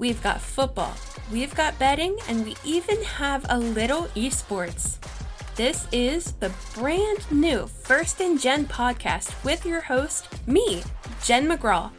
We've got football, we've got betting, and we even have a little esports. This is the brand new First Jenn podcast with your host, me, Jenn McGraw.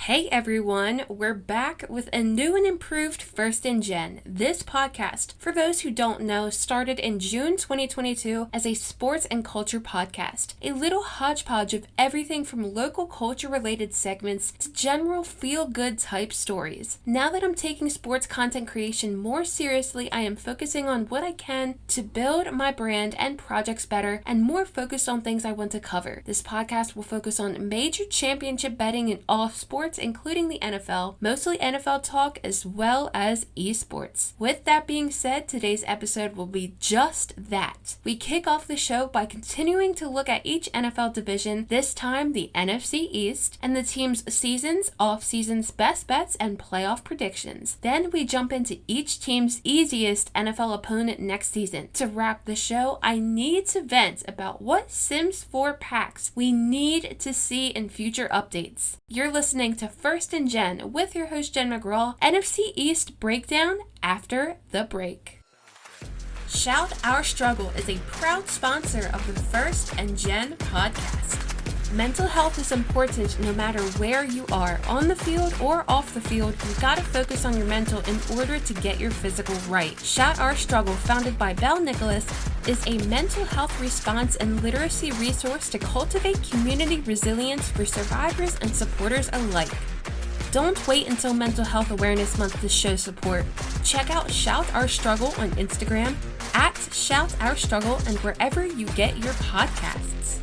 Hey everyone, we're back with a new and improved First Jenn. This podcast, for those who don't know, started in June 2022 as a sports and culture podcast. A little hodgepodge of everything from local culture related segments to general feel-good type stories. Now that I'm taking sports content creation more seriously, I am focusing on what I can to build my brand and projects better and more focused on things I want to cover. This podcast will focus on major championship betting in all sports, including the NFL, mostly NFL talk as well as esports. With that being said, today's episode will be just that. We kick off the show by continuing to look at each NFL division, this time the NFC East, and the team's seasons, off-seasons, best bets, and playoff predictions. Then we jump into each team's easiest NFL opponent next season. To wrap the show, I need to vent about what Sims 4 packs we need to see in future updates. You're listening to First Jenn with your host Jenn McGraw, NFC East breakdown after the break. Shout Our Struggle is a proud sponsor of the First Jenn podcast. Mental health is important no matter where you are, on the field or off the field. You gotta focus on your mental in order to get your physical right. Shout Our Struggle, founded by Belle Nicholas, is a mental health response and literacy resource to cultivate community resilience for survivors and supporters alike. Don't wait until Mental Health Awareness Month to show support. Check out Shout Our Struggle on Instagram, @ShoutOurStruggle, and wherever you get your podcasts.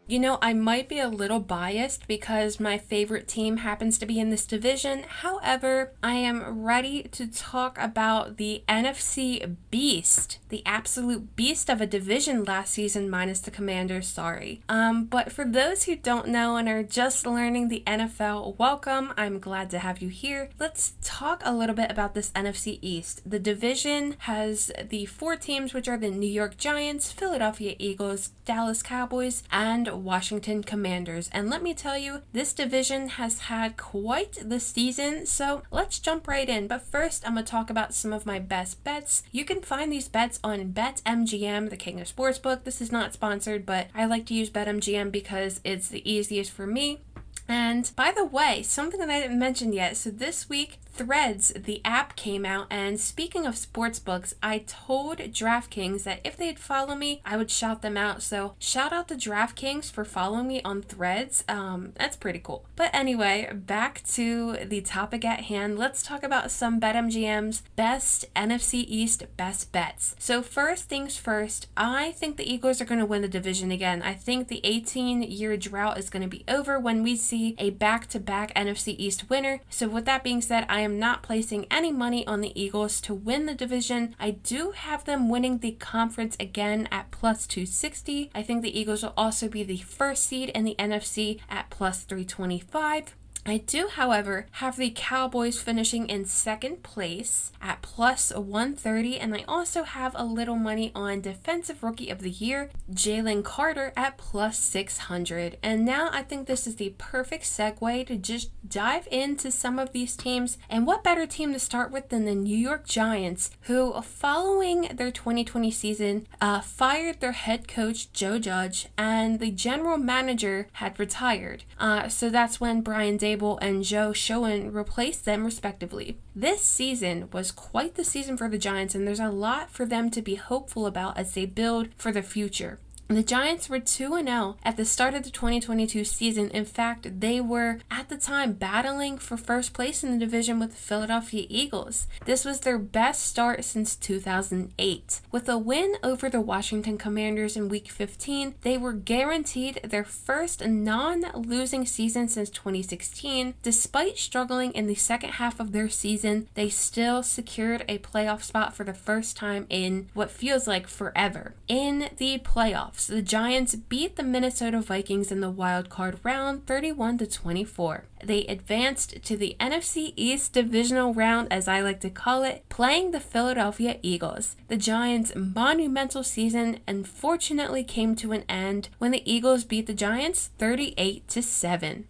You know, I might be a little biased because my favorite team happens to be in this division. However, I am ready to talk about the NFC Beast, the absolute beast of a division last season minus the Commanders, sorry. But for those who don't know and are just learning the NFL, welcome. I'm glad to have you here. Let's talk a little bit about this NFC East. The division has the four teams, which are the New York Giants, Philadelphia Eagles, Dallas Cowboys, and Washington Commanders. And let me tell you, this division has had quite the season, so let's jump right in. But first, I'm going to talk about some of my best bets. You can find these bets on BetMGM, the king of sportsbook. This is not sponsored, but I like to use BetMGM because it's the easiest for me. And by the way, something that I didn't mention yet, so this week, Threads, the app, came out, and speaking of sportsbooks, I told DraftKings that if they'd follow me, I would shout them out. So shout out to DraftKings for following me on Threads. That's pretty cool. But anyway, back to the topic at hand. Let's talk about some BetMGM's best NFC East best bets. So first things first, I think the Eagles are going to win the division again. I think the 18-year drought is going to be over when we see a back-to-back NFC East winner. So with that being said, I am not placing any money on the Eagles to win the division. I do have them winning the conference again at plus 260. I think the Eagles will also be the first seed in the NFC at plus 325. I do, however, have the Cowboys finishing in second place at plus 130, and I also have a little money on Defensive Rookie of the Year, Jalen Carter, at plus 600. And now I think this is the perfect segue to just dive into some of these teams. And what better team to start with than the New York Giants, who, following their 2020 season, fired their head coach, Joe Judge, and the general manager had retired. So that's when Brian Daboll and Joe Schoen replaced them respectively. This season was quite the season for the Giants, and there's a lot for them to be hopeful about as they build for the future. The Giants were 2-0 at the start of the 2022 season. In fact, they were at the time battling for first place in the division with the Philadelphia Eagles. This was their best start since 2008. With a win over the Washington Commanders in Week 15, they were guaranteed their first non-losing season since 2016. Despite struggling in the second half of their season, they still secured a playoff spot for the first time in what feels like forever. In the playoffs, the Giants beat the Minnesota Vikings in the wild card round 31-24. They advanced to the NFC East divisional round, as I like to call it, playing the Philadelphia Eagles. The Giants' monumental season unfortunately came to an end when the Eagles beat the Giants 38-7.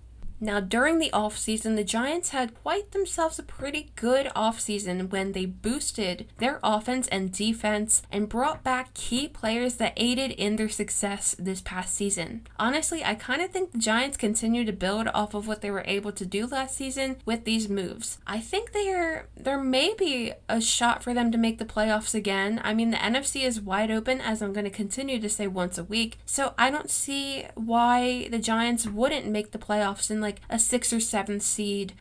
Now, during the offseason, the Giants had quite themselves a pretty good offseason when they boosted their offense and defense and brought back key players that aided in their success this past season. Honestly, I kind of think the Giants continue to build off of what they were able to do last season with these moves. I think there may be a shot for them to make the playoffs again. I mean, the NFC is wide open, as I'm going to continue to say once a week, so I don't see why the Giants wouldn't make the playoffs in like a 6th or 7th seed.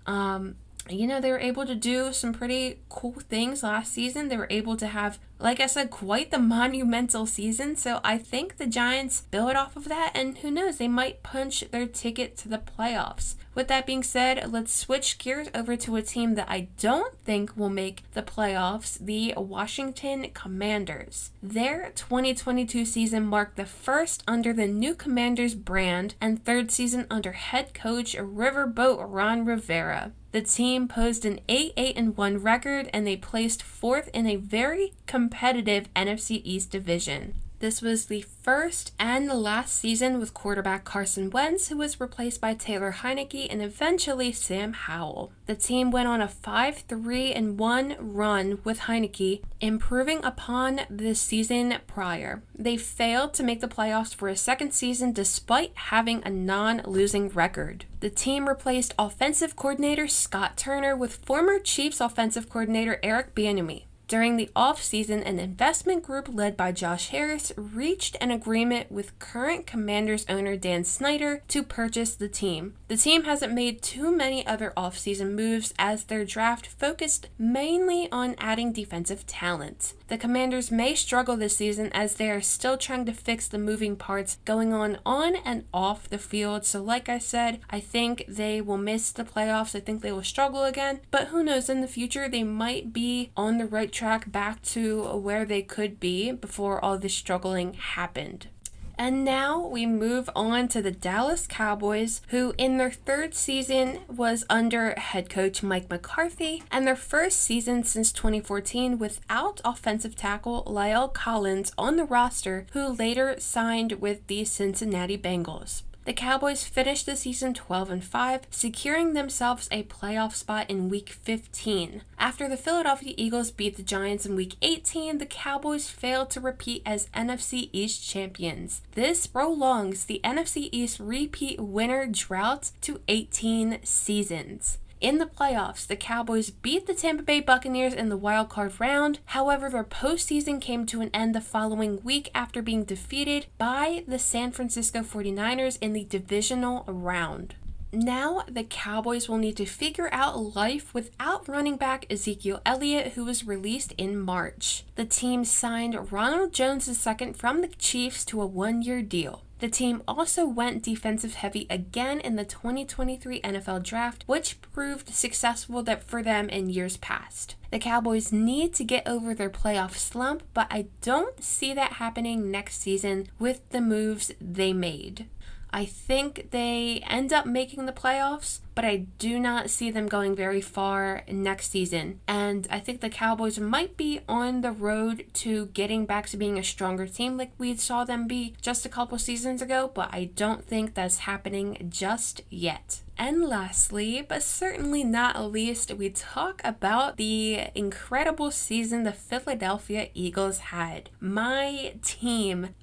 They were able to do some pretty cool things last season. They were able to have, like I said, quite the monumental season. So I think the Giants build off of that, and who knows, they might punch their ticket to the playoffs. With that being said, let's switch gears over to a team that I don't think will make the playoffs, the Washington Commanders. Their 2022 season marked the first under the new Commanders brand and third season under head coach Riverboat Ron Rivera. The team posted an 8-1 record, and they placed 4th in a very competitive NFC East division. This was the first and the last season with quarterback Carson Wentz, who was replaced by Taylor Heineke and eventually Sam Howell. The team went on a 5-3-1 run with Heineke, improving upon the season prior. They failed to make the playoffs for a second season despite having a non-losing record. The team replaced offensive coordinator Scott Turner with former Chiefs offensive coordinator Eric Bieniemy. During the offseason, an investment group led by Josh Harris reached an agreement with current Commanders owner Dan Snyder to purchase the team. The team hasn't made too many other offseason moves as their draft focused mainly on adding defensive talent. The Commanders may struggle this season as they are still trying to fix the moving parts going on and off the field. So like I said, I think they will miss the playoffs. I think they will struggle again, but who knows, in the future they might be on the right track back to where they could be before all this struggling happened. And now we move on to the Dallas Cowboys, who in their third season was under head coach Mike McCarthy, and their first season since 2014 without offensive tackle La'el Collins on the roster, who later signed with the Cincinnati Bengals. The Cowboys finished the season 12-5, securing themselves a playoff spot in Week 15. After the Philadelphia Eagles beat the Giants in Week 18, the Cowboys failed to repeat as NFC East champions. This prolongs the NFC East repeat winner drought to 18 seasons. In the playoffs, the Cowboys beat the Tampa Bay Buccaneers in the wild card round. However, their postseason came to an end the following week after being defeated by the San Francisco 49ers in the divisional round. Now, the Cowboys will need to figure out life without running back Ezekiel Elliott, who was released in March. The team signed Ronald Jones II from the Chiefs to a 1-year deal. The team also went defensive heavy again in the 2023 NFL Draft, which proved successful for them in years past. The Cowboys need to get over their playoff slump, but I don't see that happening next season with the moves they made. I think they end up making the playoffs, but I do not see them going very far next season. And I think the Cowboys might be on the road to getting back to being a stronger team like we saw them be just a couple seasons ago, but I don't think that's happening just yet. And lastly, but certainly not least, we talk about the incredible season the Philadelphia Eagles had. My team,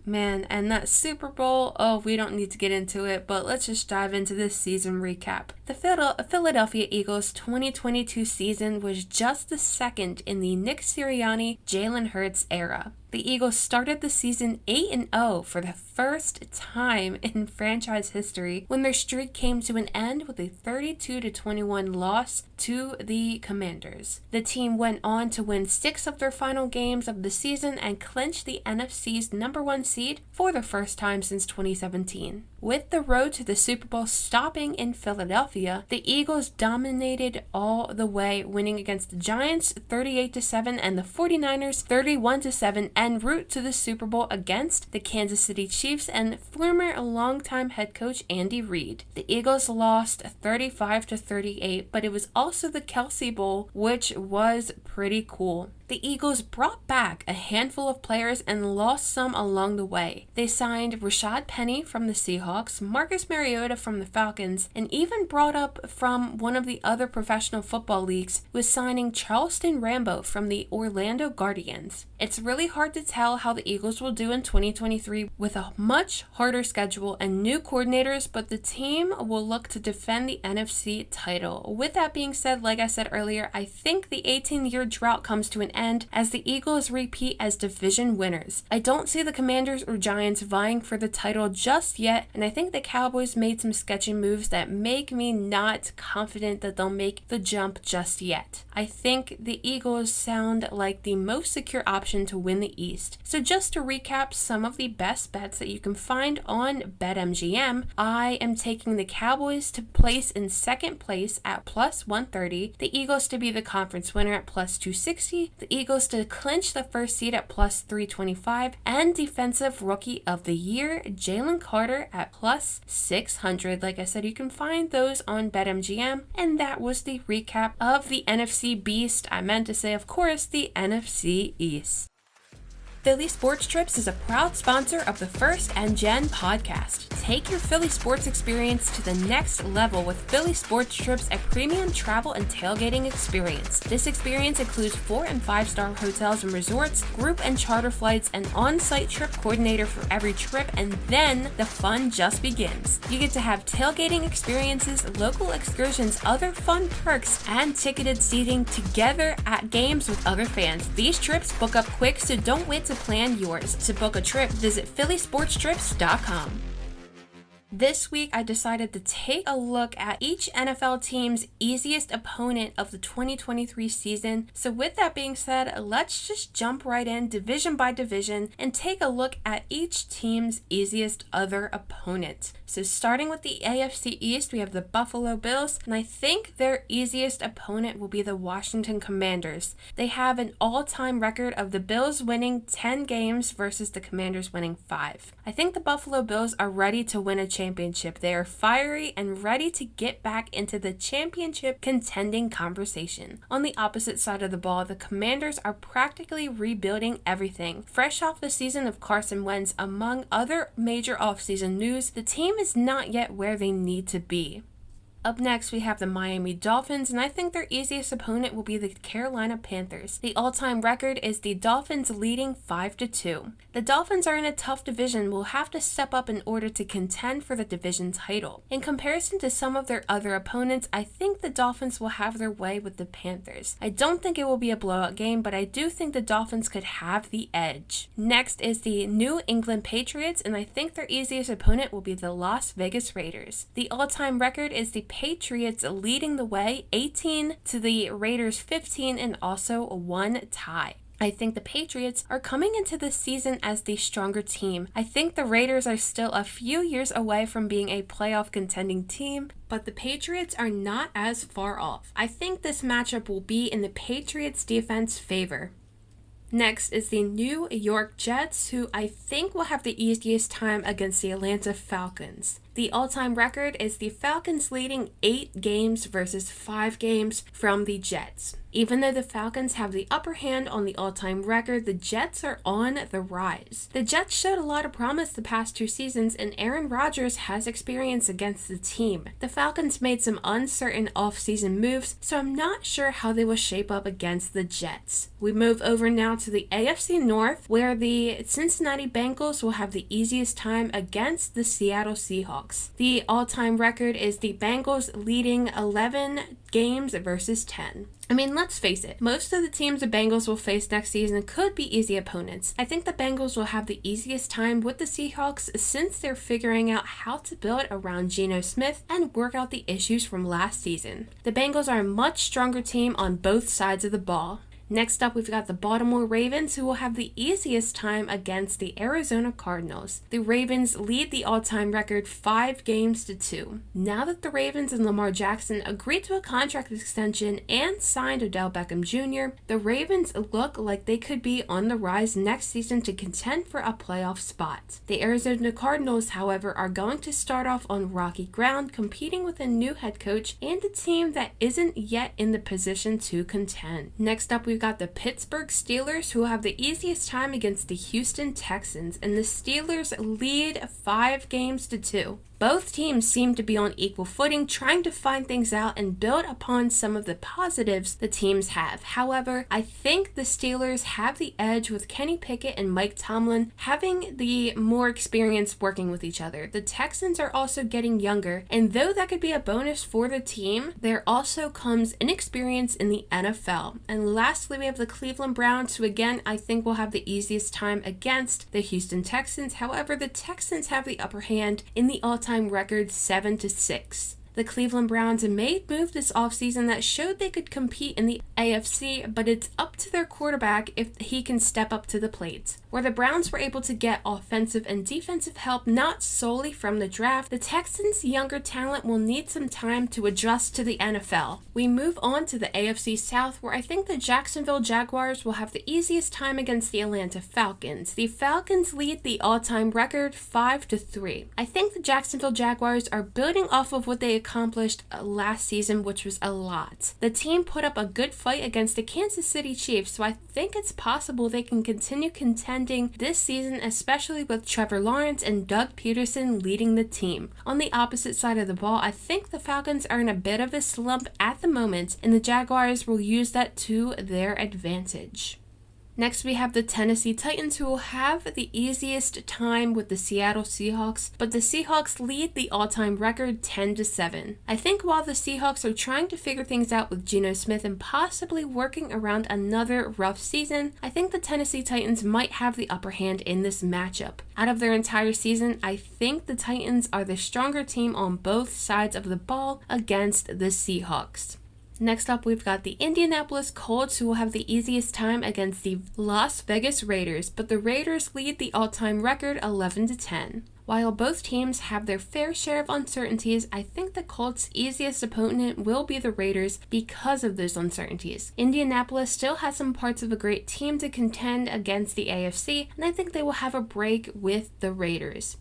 man, and that Super Bowl, we don't need to get into it, but let's just dive into this season recap. The Philadelphia Eagles 2022 season was just the second in the Nick Sirianni, Jalen Hurts era. The Eagles started the season 8-0 for the first time in franchise history when their streak came to an end with a 32-21 loss to the Commanders. The team went on to win 6 of their final games of the season and clinch the NFC's number 1 seed for the first time since 2017. With the road to the Super Bowl stopping in Philadelphia, the Eagles dominated all the way, winning against the Giants 38-7 and the 49ers 31-7, en route to the Super Bowl against the Kansas City Chiefs and former longtime head coach Andy Reid. The Eagles lost 35-38, but it was also the Kelsey Bowl, which was pretty cool. The Eagles brought back a handful of players and lost some along the way. They signed Rashad Penny from the Seahawks, Marcus Mariota from the Falcons, and even brought up from one of the other professional football leagues with signing Charleston Rambo from the Orlando Guardians. It's really hard to tell how the Eagles will do in 2023 with a much harder schedule and new coordinators, but the team will look to defend the NFC title. With that being said, like I said earlier, I think the 18-year drought comes to an end as the Eagles repeat as division winners. I don't see the Commanders or Giants vying for the title just yet, and I think the Cowboys made some sketchy moves that make me not confident that they'll make the jump just yet. I think the Eagles sound like the most secure option to win the East. So just to recap some of the best bets that you can find on BetMGM, I am taking the Cowboys to place in second place at plus 130, the Eagles to be the conference winner at plus 260, the Eagles to clinch the first seed at plus 325, and Defensive Rookie of the Year, Jalen Carter at plus 600. Like I said, you can find those on BetMGM, and that was the recap of the NFC Beast. I meant to say, of course, the NFC East. Philly Sports Trips is a proud sponsor of the First and Jenn podcast. Take your Philly sports experience to the next level with Philly Sports Trips, a premium travel and tailgating experience. This experience includes 4- and 5-star hotels and resorts, group and charter flights, an on-site trip coordinator for every trip, and then the fun just begins. You get to have tailgating experiences, local excursions, other fun perks, and ticketed seating together at games with other fans. These trips book up quick, so don't wait to plan yours. To book a trip, visit phillysportstrips.com. This week, I decided to take a look at each NFL team's easiest opponent of the 2023 season. So with that being said, let's just jump right in division by division and take a look at each team's easiest other opponent. So starting with the AFC East, we have the Buffalo Bills, and I think their easiest opponent will be the Washington Commanders. They have an all-time record of the Bills winning 10 games versus the Commanders winning 5. I think the Buffalo Bills are ready to win a championship. They are fiery and ready to get back into the championship contending conversation. On the opposite side of the ball, the Commanders are practically rebuilding everything. Fresh off the season of Carson Wentz, among other major offseason news, the team is not yet where they need to be. Up next, we have the Miami Dolphins, and I think their easiest opponent will be the Carolina Panthers. The all-time record is the Dolphins leading 5-2. The Dolphins are in a tough division, will have to step up in order to contend for the division title. In comparison to some of their other opponents, I think the Dolphins will have their way with the Panthers. I don't think it will be a blowout game, but I do think the Dolphins could have the edge. Next is the New England Patriots, and I think their easiest opponent will be the Las Vegas Raiders. The all-time record is the Patriots leading the way, 18 to the Raiders 15, and also one tie. I think the Patriots are coming into this season as the stronger team. I think the Raiders are still a few years away from being a playoff contending team, but the Patriots are not as far off. I think this matchup will be in the Patriots' defense favor. Next is the New York Jets, who I think will have the easiest time against the Atlanta Falcons. The all-time record is the Falcons leading 8 games versus 5 games from the Jets. Even though the Falcons have the upper hand on the all-time record, the Jets are on the rise. The Jets showed a lot of promise the past 2 seasons, and Aaron Rodgers has experience against the team. The Falcons made some uncertain off-season moves, so I'm not sure how they will shape up against the Jets. We move over now to the AFC North, where the Cincinnati Bengals will have the easiest time against the Seattle Seahawks. The all-time record is the Bengals leading 11 games versus 10. I mean, let's face it, most of the teams the Bengals will face next season could be easy opponents. I think the Bengals will have the easiest time with the Seahawks since they're figuring out how to build around Geno Smith and work out the issues from last season. The Bengals are a much stronger team on both sides of the ball. Next up, we've got the Baltimore Ravens, who will have the easiest time against the Arizona Cardinals. The Ravens lead the all-time record 5-2. Now that the Ravens and Lamar Jackson agreed to a contract extension and signed Odell Beckham Jr., the Ravens look like they could be on the rise next season to contend for a playoff spot. The Arizona Cardinals, however, are going to start off on rocky ground, competing with a new head coach and a team that isn't yet in the position to contend. Next up, we've we've got the Pittsburgh Steelers, who have the easiest time against the Houston Texans, and the Steelers lead 5-2. Both teams seem to be on equal footing, trying to find things out and build upon some of the positives the teams have. However, I think the Steelers have the edge with Kenny Pickett and Mike Tomlin having the more experience working with each other. The Texans are also getting younger, and though that could be a bonus for the team, there also comes inexperience in the NFL. And lastly, we have the Cleveland Browns, who again I think will have the easiest time against the Houston Texans. However, the Texans have the upper hand in the all-time record 7-6. The Cleveland Browns made moves this offseason that showed they could compete in the AFC, but it's up to their quarterback if he can step up to the plate. Where the Browns were able to get offensive and defensive help not solely from the draft, the Texans' younger talent will need some time to adjust to the NFL. We move on to the AFC South, where I think the Jacksonville Jaguars will have the easiest time against the Atlanta Falcons. The Falcons lead the all-time record 5-3. I think the Jacksonville Jaguars are building off of what they accomplished last season, which was a lot. The team put up a good fight against the Kansas City Chiefs, so I think it's possible they can continue contending this season, especially with Trevor Lawrence and Doug Peterson leading the team. On the opposite side of the ball, I think the Falcons are in a bit of a slump at the moment, and the Jaguars will use that to their advantage. Next, we have the Tennessee Titans, who will have the easiest time with the Seattle Seahawks, but the Seahawks lead the all-time record 10-7. I think while the Seahawks are trying to figure things out with Geno Smith and possibly working around another rough season, I think the Tennessee Titans might have the upper hand in this matchup. Out of their entire season, I think the Titans are the stronger team on both sides of the ball against the Seahawks. Next up, we've got the Indianapolis Colts, who will have the easiest time against the Las Vegas Raiders, but the Raiders lead the all-time record 11-10. While both teams have their fair share of uncertainties, I think the Colts' easiest opponent will be the Raiders because of those uncertainties. Indianapolis still has some parts of a great team to contend against the AFC, and I think they will have a break with the Raiders.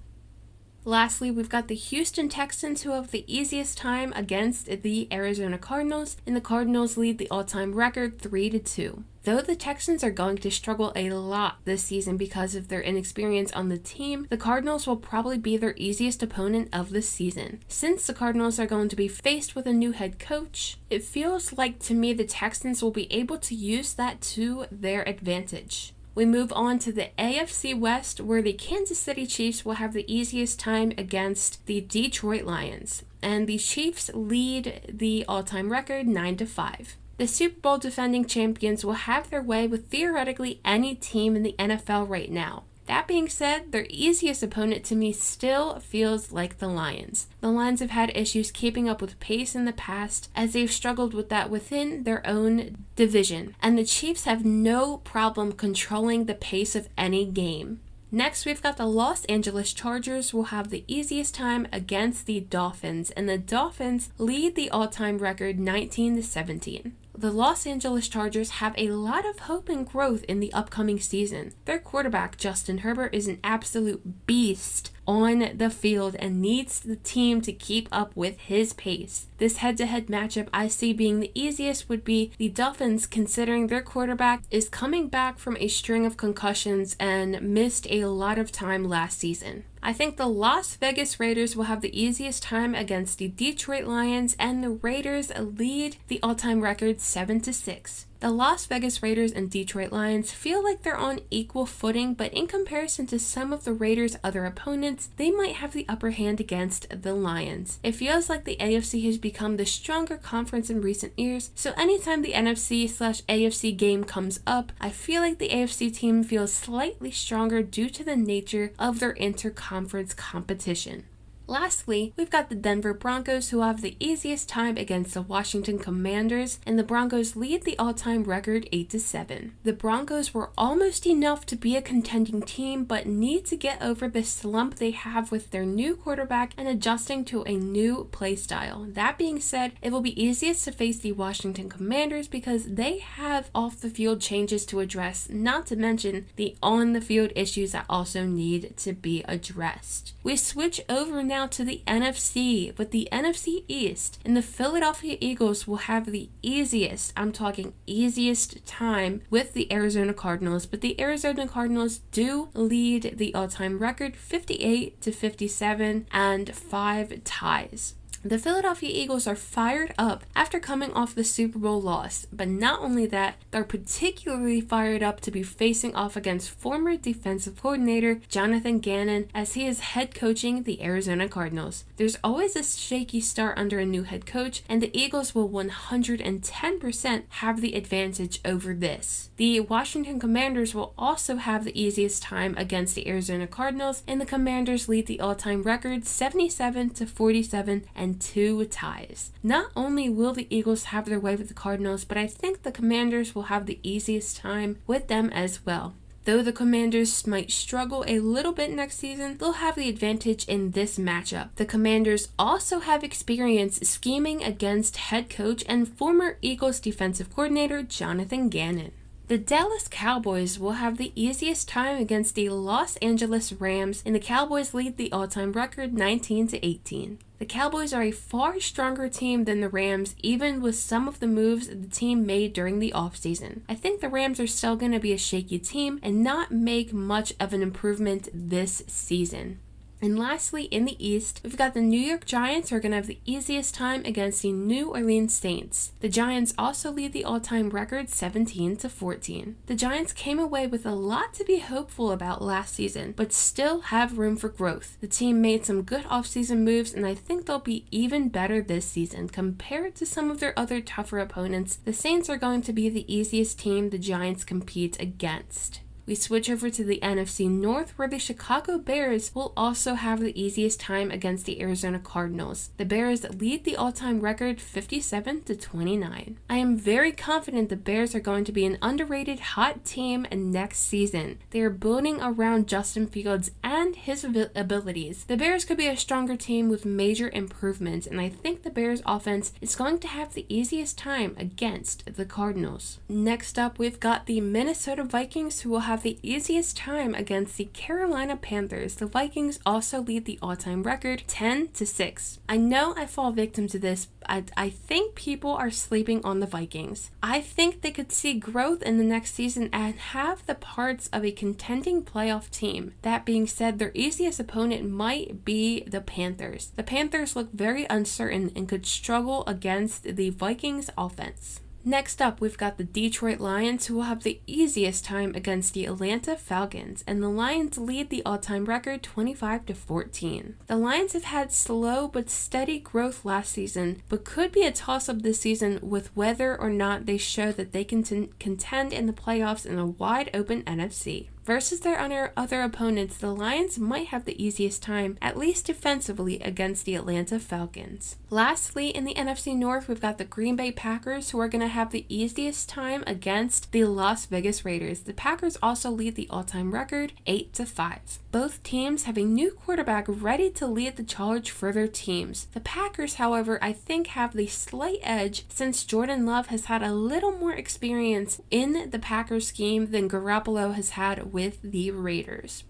Lastly, we've got the Houston Texans, who have the easiest time against the Arizona Cardinals, and the Cardinals lead the all-time record 3-2. Though the Texans are going to struggle a lot this season because of their inexperience on the team, the Cardinals will probably be their easiest opponent of the season. Since the Cardinals are going to be faced with a new head coach, it feels like to me the Texans will be able to use that to their advantage. We move on to the AFC West, where the Kansas City Chiefs will have the easiest time against the Detroit Lions, and the Chiefs lead the all-time record 9-5. The Super Bowl defending champions will have their way with theoretically any team in the NFL right now. That being said, their easiest opponent to me still feels like the Lions. The Lions have had issues keeping up with pace in the past, as they've struggled with that within their own division, and the Chiefs have no problem controlling the pace of any game. Next, we've got the Los Angeles Chargers, who will have the easiest time against the Dolphins, and the Dolphins lead the all-time record 19-17. The Los Angeles Chargers have a lot of hope and growth in the upcoming season. Their quarterback, Justin Herbert, is an absolute beast on the field and needs the team to keep up with his pace. This head-to-head matchup I see being the easiest would be the Dolphins, considering their quarterback is coming back from a string of concussions and missed a lot of time last season. I think the Las Vegas Raiders will have the easiest time against the Detroit Lions, and the Raiders lead the all-time record 7-6. The Las Vegas Raiders and Detroit Lions feel like they're on equal footing, but in comparison to some of the Raiders' other opponents, they might have the upper hand against the Lions. It feels like the AFC has become the stronger conference in recent years, so anytime the NFC/AFC game comes up, I feel like the AFC team feels slightly stronger due to the nature of their inter-conference competition. Lastly, we've got the Denver Broncos, who have the easiest time against the Washington Commanders, and the Broncos lead the all-time record 8-7. The Broncos were almost enough to be a contending team, but need to get over the slump they have with their new quarterback and adjusting to a new play style. That being said, it will be easiest to face the Washington Commanders because they have off-the-field changes to address, not to mention the on-the-field issues that also need to be addressed. We switch over now now to the NFC with the NFC East, and the Philadelphia Eagles will have the easiest, I'm talking easiest time with the Arizona Cardinals, but the Arizona Cardinals do lead the all-time record 58-57 and 5 ties. The Philadelphia Eagles are fired up after coming off the Super Bowl loss, but not only that, they're particularly fired up to be facing off against former defensive coordinator Jonathan Gannon as he is head coaching the Arizona Cardinals. There's always a shaky start under a new head coach, and the Eagles will 110% have the advantage over this. The Washington Commanders will also have the easiest time against the Arizona Cardinals, and the Commanders lead the all-time record 77-47 and 2 ties. Not only will the Eagles have their way with the Cardinals, but I think the Commanders will have the easiest time with them as well. Though the Commanders might struggle a little bit next season, they'll have the advantage in this matchup. The Commanders also have experience scheming against head coach and former Eagles defensive coordinator Jonathan Gannon. The Dallas Cowboys will have the easiest time against the Los Angeles Rams, and the Cowboys lead the all-time record 19-18. The Cowboys are a far stronger team than the Rams, even with some of the moves the team made during the offseason. I think the Rams are still going to be a shaky team and not make much of an improvement this season. And lastly, in the East, we've got the New York Giants who are going to have the easiest time against the New Orleans Saints. The Giants also lead the all-time record 17-14. The Giants came away with a lot to be hopeful about last season, but still have room for growth. The team made some good offseason moves, and I think they'll be even better this season. Compared to some of their other tougher opponents, the Saints are going to be the easiest team the Giants compete against. We switch over to the NFC North, where the Chicago Bears will also have the easiest time against the Arizona Cardinals. The Bears lead the all-time record 57-29. I am very confident the Bears are going to be an underrated hot team next season. They are building around Justin Fields and his abilities. The Bears could be a stronger team with major improvements, and I think the Bears offense is going to have the easiest time against the Cardinals. Next up, we've got the Minnesota Vikings, who will have the easiest time against the Carolina Panthers. The Vikings also lead the all-time record 10-6. I know I fall victim to this. I think people are sleeping on the Vikings. I think they could see growth in the next season and have the parts of a contending playoff team. That being said, their easiest opponent might be the Panthers. The Panthers look very uncertain and could struggle against the Vikings offense. Next up, we've got the Detroit Lions, who will have the easiest time against the Atlanta Falcons, and the Lions lead the all-time record 25-14. The Lions have had slow but steady growth last season, but could be a toss-up this season with whether or not they show that they can contend in the playoffs in a wide-open NFC. Versus their other opponents, the Lions might have the easiest time, at least defensively, against the Atlanta Falcons. Lastly, in the NFC North, we've got the Green Bay Packers, who are going to have the easiest time against the Las Vegas Raiders. The Packers also lead the all-time record 8-5. Both teams have a new quarterback ready to lead the charge for their teams. The Packers, however, I think have the slight edge since Jordan Love has had a little more experience in the Packers scheme than Garoppolo has had with the Raiders.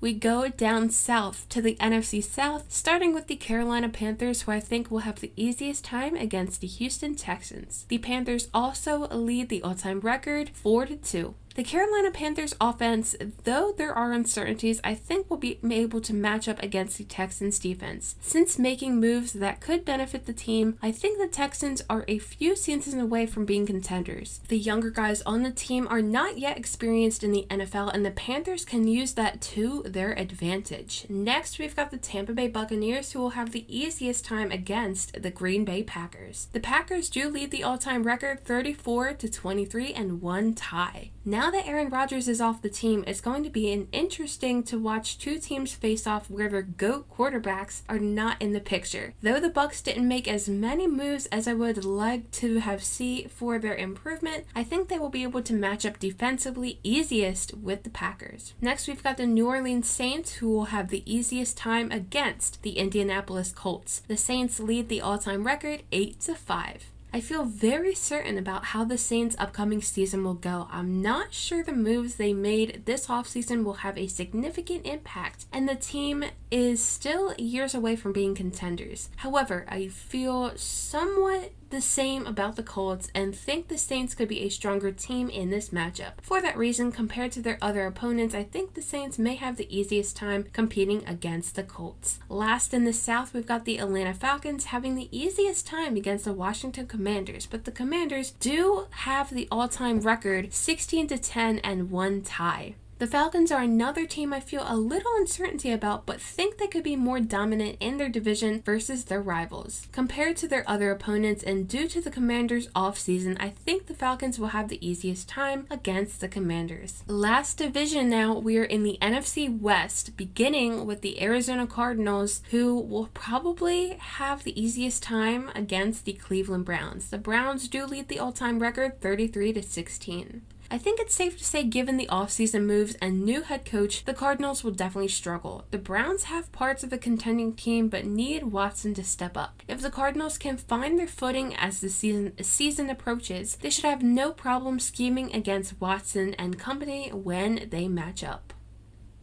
We go down south to the NFC South, starting with the Carolina Panthers, who I think will have the easiest time against the Houston Texans. The Panthers also lead the all-time record 4-2. The Carolina Panthers offense, though there are uncertainties, I think will be able to match up against the Texans defense. Since making moves that could benefit the team, I think the Texans are a few seasons away from being contenders. The younger guys on the team are not yet experienced in the NFL, and the Panthers can use that to their advantage. Next, we've got the Tampa Bay Buccaneers, who will have the easiest time against the Green Bay Packers. The Packers do lead the all-time record 34-23 and 1 tie. Now that Aaron Rodgers is off the team, it's going to be interesting to watch two teams face off where their GOAT quarterbacks are not in the picture. Though the Bucs didn't make as many moves as I would like to have seen for their improvement, I think they will be able to match up defensively easiest with the Packers. Next, we've got the New Orleans Saints, who will have the easiest time against the Indianapolis Colts. The Saints lead the all-time record 8-5. I feel very certain about how the Saints' upcoming season will go. I'm not sure the moves they made this offseason will have a significant impact, and the team is still years away from being contenders. However, I feel somewhat the same about the Colts and think the Saints could be a stronger team in this matchup. For that reason, compared to their other opponents, I think the Saints may have the easiest time competing against the Colts. Last in the South, we've got the Atlanta Falcons having the easiest time against the Washington Commanders, but the Commanders do have the all-time record 16-10 and 1 tie. The Falcons are another team I feel a little uncertainty about, but think they could be more dominant in their division versus their rivals. Compared to their other opponents and due to the Commanders' offseason, I think the Falcons will have the easiest time against the Commanders. Last division now, we're in the NFC West, beginning with the Arizona Cardinals, who will probably have the easiest time against the Cleveland Browns. The Browns do lead the all-time record 33-16. I think it's safe to say, given the offseason moves and new head coach, the Cardinals will definitely struggle. The Browns have parts of a contending team but need Watson to step up. If the Cardinals can find their footing as the season approaches, they should have no problem scheming against Watson and company when they match up.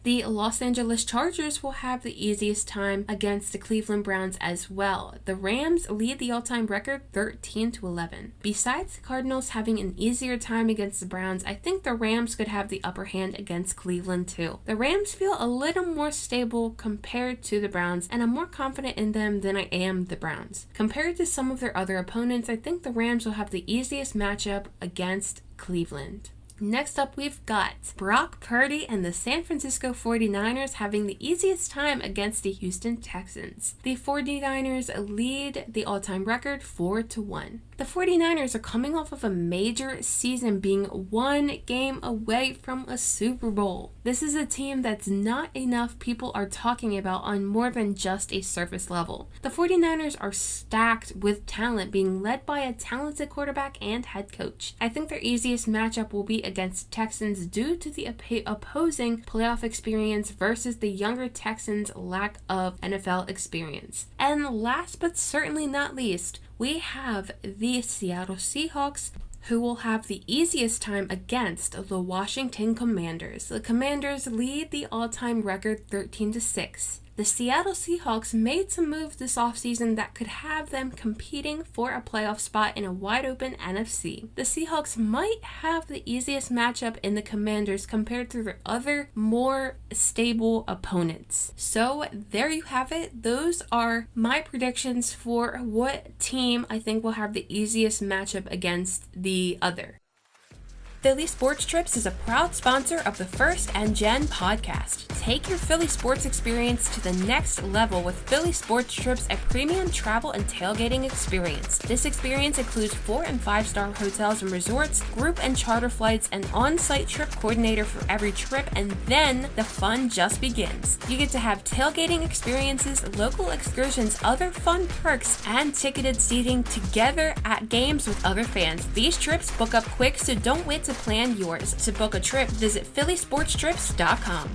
The Los Angeles Chargers will have the easiest time against the Cleveland Browns as well. The Rams lead the all-time record 13-11. Besides the Cardinals having an easier time against the Browns, I think the Rams could have the upper hand against Cleveland too. The Rams feel a little more stable compared to the Browns, and I'm more confident in them than I am the Browns. Compared to some of their other opponents, I think the Rams will have the easiest matchup against Cleveland. Next up, we've got Brock Purdy and the San Francisco 49ers having the easiest time against the Houston Texans. The 49ers lead the all-time record 4-1. The 49ers are coming off of a major season, being one game away from a Super Bowl. This is a team that's not enough people are talking about on more than just a surface level. The 49ers are stacked with talent, being led by a talented quarterback and head coach. I think their easiest matchup will be against Texans due to the opposing playoff experience versus the younger Texans' lack of NFL experience. And last but certainly not least, we have the Seattle Seahawks, who will have the easiest time against the Washington Commanders. The Commanders lead the all-time record 13-6. The Seattle Seahawks made some moves this offseason that could have them competing for a playoff spot in a wide-open NFC. The Seahawks might have the easiest matchup in the Commanders compared to their other, more stable opponents. So there you have it. Those are my predictions for what team I think will have the easiest matchup against the other. Philly Sports Trips is a proud sponsor of the First and Jenn podcast. Take your Philly sports experience to the next level with Philly Sports Trips, a premium travel and tailgating experience. This experience includes 4- and 5-star hotels and resorts, group and charter flights, an on-site trip coordinator for every trip, and then the fun just begins. You get to have tailgating experiences, local excursions, other fun perks, and ticketed seating together at games with other fans. These trips book up quick, so don't wait to plan yours. To book a trip, visit phillysportstrips.com.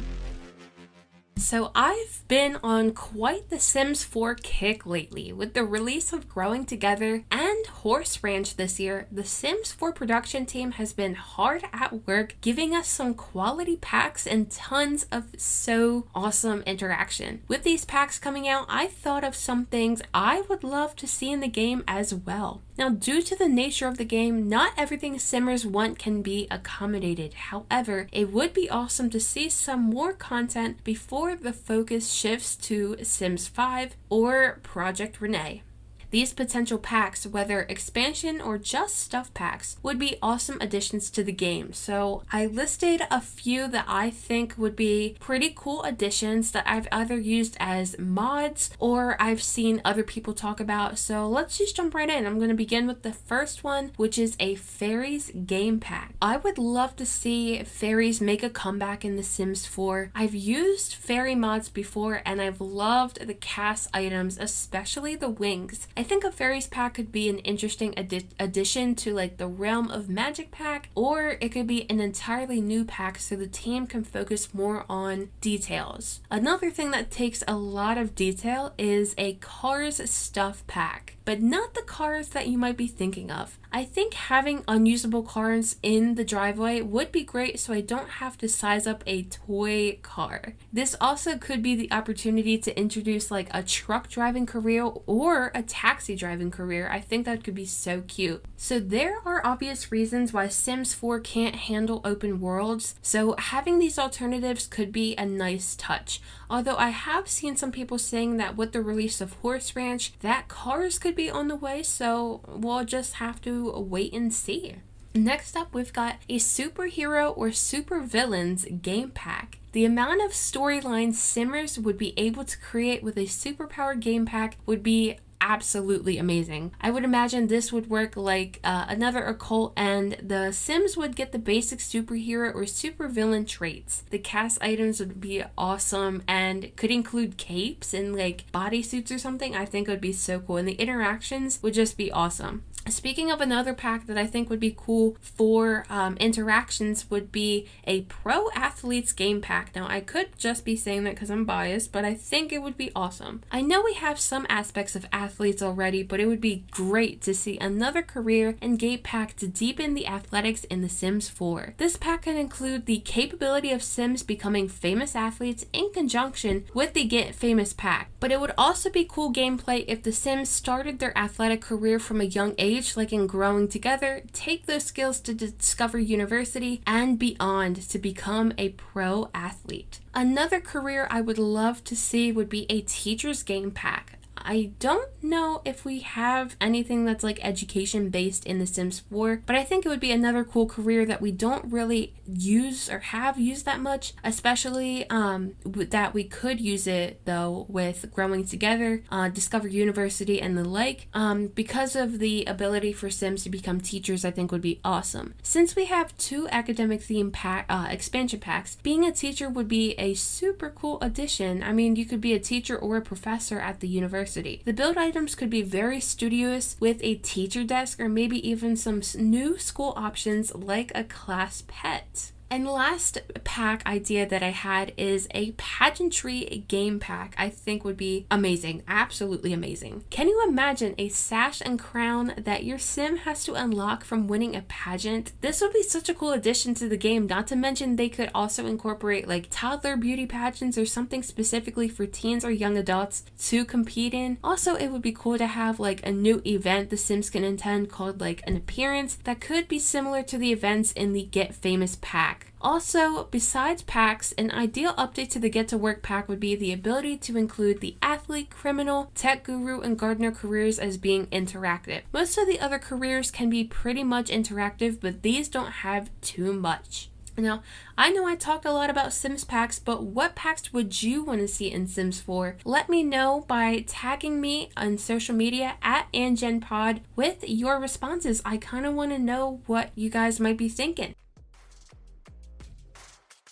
So I've been on quite the Sims 4 kick lately. With the release of Growing Together and Horse Ranch this year, the Sims 4 production team has been hard at work giving us some quality packs and tons of so awesome interaction. With these packs coming out, I thought of some things I would love to see in the game as well. Now, due to the nature of the game, not everything Simmers want can be accommodated. However, it would be awesome to see some more content before the focus shifts to Sims 5 or Project Renee. These potential packs, whether expansion or just stuff packs, would be awesome additions to the game. So I listed a few that I think would be pretty cool additions that I've either used as mods or I've seen other people talk about. So let's just jump right in. I'm going to begin with the first one, which is a fairies game pack. I would love to see fairies make a comeback in The Sims 4. I've used fairy mods before and I've loved the cast items, especially the wings. I think a fairies pack could be an interesting addition to like the Realm of Magic pack, or it could be an entirely new pack so the team can focus more on details. Another thing that takes a lot of detail is a Cars Stuff pack, but not the cars that you might be thinking of. I think having unusable cars in the driveway would be great so I don't have to size up a toy car. This also could be the opportunity to introduce like a truck driving career or a taxi driving career. I think that could be so cute. So there are obvious reasons why Sims 4 can't handle open worlds, so having these alternatives could be a nice touch. Although I have seen some people saying that with the release of Horse Ranch, that cars could be on the way, so we'll just have to wait and see. Next up, we've got a superhero or supervillains game pack. The amount of storylines Simmers would be able to create with a superpowered game pack would be absolutely amazing. I would imagine this would work like another occult, and the Sims would get the basic superhero or supervillain traits. The cast items would be awesome and could include capes and like bodysuits or something. I think it would be so cool, and the interactions would just be awesome. Speaking of another pack that I think would be cool for interactions would be a pro athletes game pack. Now, I could just be saying that because I'm biased, but I think it would be awesome. I know we have some aspects of athletes already, but it would be great to see another career and game pack to deepen the athletics in The Sims 4. This pack can include the capability of Sims becoming famous athletes in conjunction with the Get Famous pack, but it would also be cool gameplay if the Sims started their athletic career from a young age, like in Growing Together, take those skills to Discover University and beyond to become a pro athlete. Another career I would love to see would be a teacher's game pack. I don't know if we have anything that's like education based in The Sims 4, but I think it would be another cool career that we don't really use or have used that much, especially that we could use it though with Growing Together, Discover University and the like, because of the ability for Sims to become teachers. I think would be awesome. Since we have 2 academic theme expansion packs, being a teacher would be a super cool addition. I mean, you could be a teacher or a professor at the university. The build items could be very studious with a teacher desk or maybe even some new school options like a class pet. And last pack idea that I had is a pageantry game pack. I think would be amazing, absolutely amazing. Can you imagine a sash and crown that your sim has to unlock from winning a pageant? This would be such a cool addition to the game, not to mention they could also incorporate like toddler beauty pageants or something specifically for teens or young adults to compete in. Also, it would be cool to have like a new event the Sims can attend called like an appearance that could be similar to the events in the Get Famous pack. Also, besides packs, an ideal update to the Get to Work pack would be the ability to include the athlete, criminal, tech guru, and gardener careers as being interactive. Most of the other careers can be pretty much interactive, but these don't have too much. Now, I know I talked a lot about Sims packs, but what packs would you want to see in Sims 4? Let me know by tagging me on social media at AndJenPod with your responses. I kind of want to know what you guys might be thinking.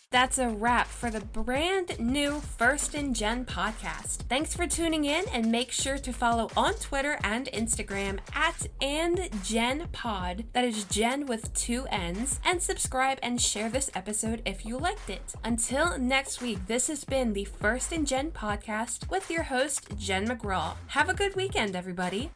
That's a wrap for the brand new First Jenn podcast. Thanks for tuning in, and make sure to follow on Twitter and Instagram at AndJenPod. That is Jen with 2 N's, and subscribe and share this episode if you liked it. Until next week, this has been the First Jenn podcast with your host, Jenn McGraw. Have a good weekend, everybody.